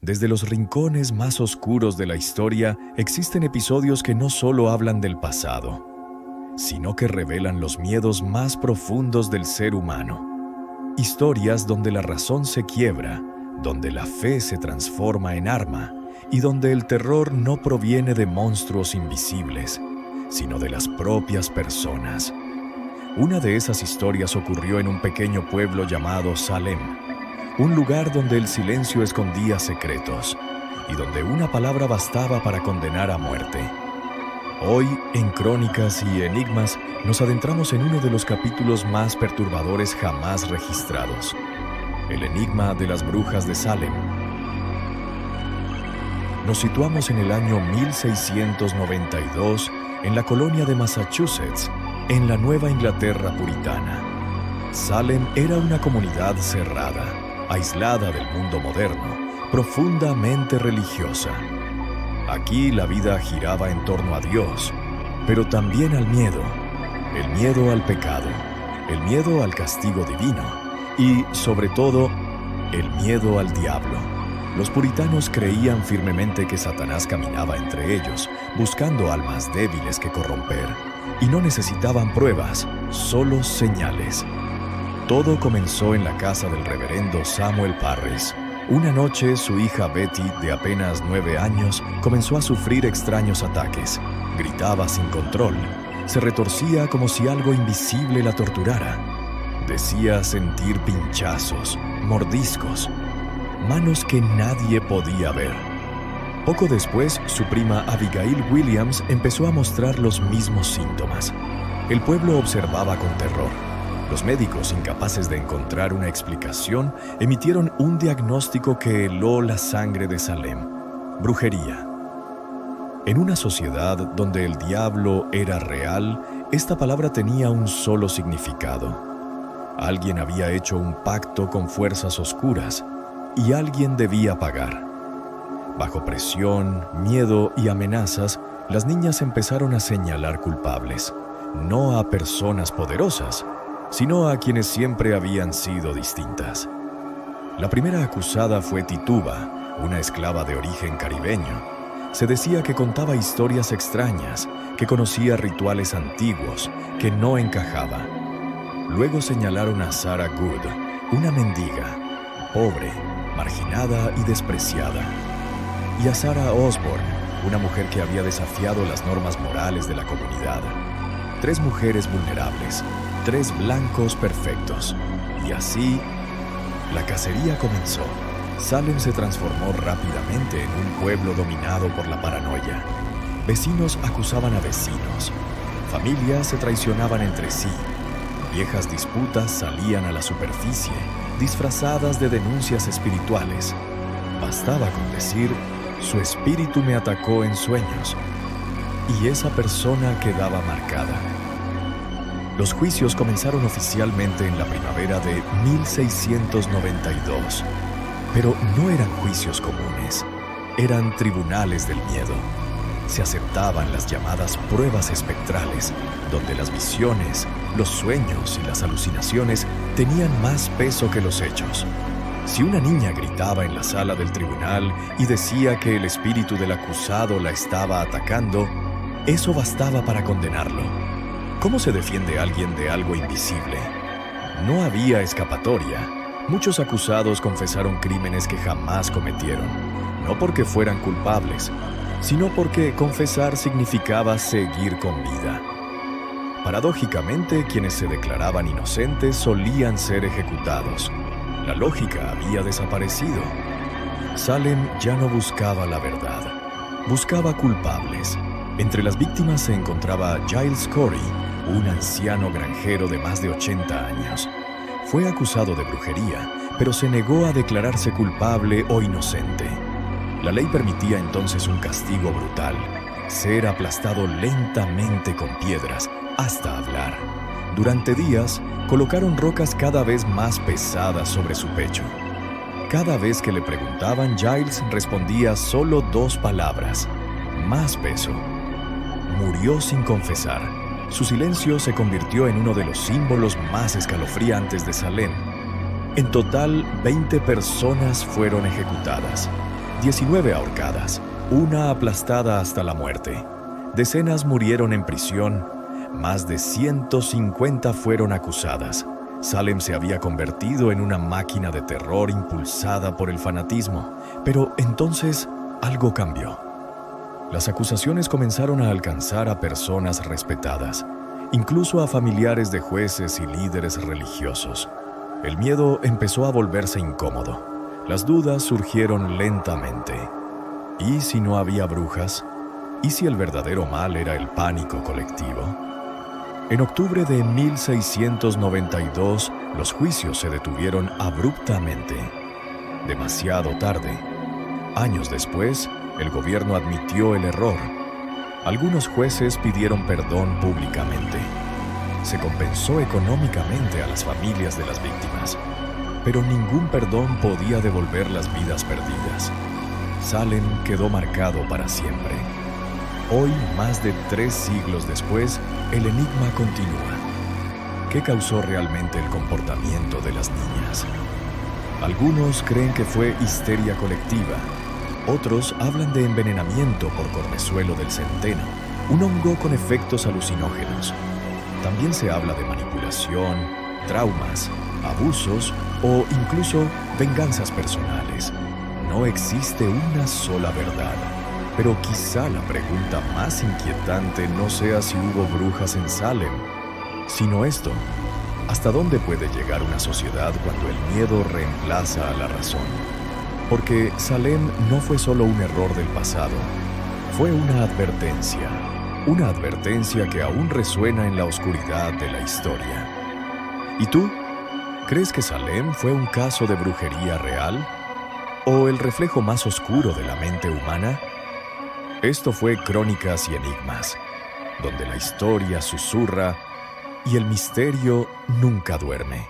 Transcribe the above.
Desde los rincones más oscuros de la historia existen episodios que no solo hablan del pasado, sino que revelan los miedos más profundos del ser humano. Historias donde la razón se quiebra, donde la fe se transforma en arma y donde el terror no proviene de monstruos invisibles, sino de las propias personas. Una de esas historias ocurrió en un pequeño pueblo llamado Salem, un lugar donde el silencio escondía secretos y donde una palabra bastaba para condenar a muerte. Hoy, en Crónicas y Enigmas, nos adentramos en uno de los capítulos más perturbadores jamás registrados: el enigma de las brujas de Salem. Nos situamos en el año 1692, en la colonia de Massachusetts, en la Nueva Inglaterra puritana. Salem era una comunidad cerrada, aislada del mundo moderno, profundamente religiosa. Aquí la vida giraba en torno a Dios, pero también al miedo. El miedo al pecado, el miedo al castigo divino y, sobre todo, el miedo al diablo. Los puritanos creían firmemente que Satanás caminaba entre ellos, buscando almas débiles que corromper, y no necesitaban pruebas, solo señales. Todo comenzó en la casa del reverendo Samuel Parris. Una noche, su hija Betty, de apenas 9 años, comenzó a sufrir extraños ataques. Gritaba sin control. Se retorcía como si algo invisible la torturara. Decía sentir pinchazos, mordiscos, manos que nadie podía ver. Poco después, su prima Abigail Williams empezó a mostrar los mismos síntomas. El pueblo observaba con terror. Los médicos, incapaces de encontrar una explicación, emitieron un diagnóstico que heló la sangre de Salem: brujería. En una sociedad donde el diablo era real, esta palabra tenía un solo significado. Alguien había hecho un pacto con fuerzas oscuras y alguien debía pagar. Bajo presión, miedo y amenazas, las niñas empezaron a señalar culpables, no a personas poderosas, sino a quienes siempre habían sido distintas. La primera acusada fue Tituba, una esclava de origen caribeño. Se decía que contaba historias extrañas, que conocía rituales antiguos, que no encajaba. Luego señalaron a Sarah Good, una mendiga, pobre, marginada y despreciada, y a Sarah Osborne, una mujer que había desafiado las normas morales de la comunidad. 3 mujeres vulnerables, 3 blancos perfectos. Y así, la cacería comenzó. Salem se transformó rápidamente en un pueblo dominado por la paranoia. Vecinos acusaban a vecinos. Familias se traicionaban entre sí. Viejas disputas salían a la superficie, disfrazadas de denuncias espirituales. Bastaba con decir: su espíritu me atacó en sueños, y esa persona quedaba marcada. Los juicios comenzaron oficialmente en la primavera de 1692, pero no eran juicios comunes, eran tribunales del miedo. Se aceptaban las llamadas pruebas espectrales, donde las visiones, los sueños y las alucinaciones tenían más peso que los hechos. Si una niña gritaba en la sala del tribunal y decía que el espíritu del acusado la estaba atacando, eso bastaba para condenarlo. ¿Cómo se defiende a alguien de algo invisible? No había escapatoria. Muchos acusados confesaron crímenes que jamás cometieron, no porque fueran culpables, sino porque confesar significaba seguir con vida. Paradójicamente, quienes se declaraban inocentes solían ser ejecutados. La lógica había desaparecido. Salem ya no buscaba la verdad, buscaba culpables. Entre las víctimas se encontraba Giles Corey, un anciano granjero de más de 80 años. Fue acusado de brujería, pero se negó a declararse culpable o inocente. La ley permitía entonces un castigo brutal: ser aplastado lentamente con piedras hasta hablar. Durante días, colocaron rocas cada vez más pesadas sobre su pecho. Cada vez que le preguntaban, Giles respondía solo 2 palabras: más peso. Murió sin confesar. Su silencio se convirtió en uno de los símbolos más escalofriantes de Salem. En total, 20 personas fueron ejecutadas. 19 ahorcadas, una aplastada hasta la muerte. Decenas murieron en prisión, más de 150 fueron acusadas. Salem se había convertido en una máquina de terror impulsada por el fanatismo. Pero entonces algo cambió. Las acusaciones comenzaron a alcanzar a personas respetadas, incluso a familiares de jueces y líderes religiosos. El miedo empezó a volverse incómodo. Las dudas surgieron lentamente. ¿Y si no había brujas? ¿Y si el verdadero mal era el pánico colectivo? En octubre de 1692, los juicios se detuvieron abruptamente. Demasiado tarde. Años después, el gobierno admitió el error. Algunos jueces pidieron perdón públicamente. Se compensó económicamente a las familias de las víctimas, pero ningún perdón podía devolver las vidas perdidas. Salem quedó marcado para siempre. Hoy, más de 3 siglos después, el enigma continúa. ¿Qué causó realmente el comportamiento de las niñas? Algunos creen que fue histeria colectiva. Otros hablan de envenenamiento por cornezuelo del centeno, un hongo con efectos alucinógenos. También se habla de manipulación, traumas, abusos o incluso venganzas personales. No existe una sola verdad. Pero quizá la pregunta más inquietante no sea si hubo brujas en Salem, sino esto: ¿hasta dónde puede llegar una sociedad cuando el miedo reemplaza a la razón? Porque Salem no fue solo un error del pasado, fue una advertencia que aún resuena en la oscuridad de la historia. ¿Y tú? ¿Crees que Salem fue un caso de brujería real? ¿O el reflejo más oscuro de la mente humana? Esto fue Crónicas y Enigmas, donde la historia susurra y el misterio nunca duerme.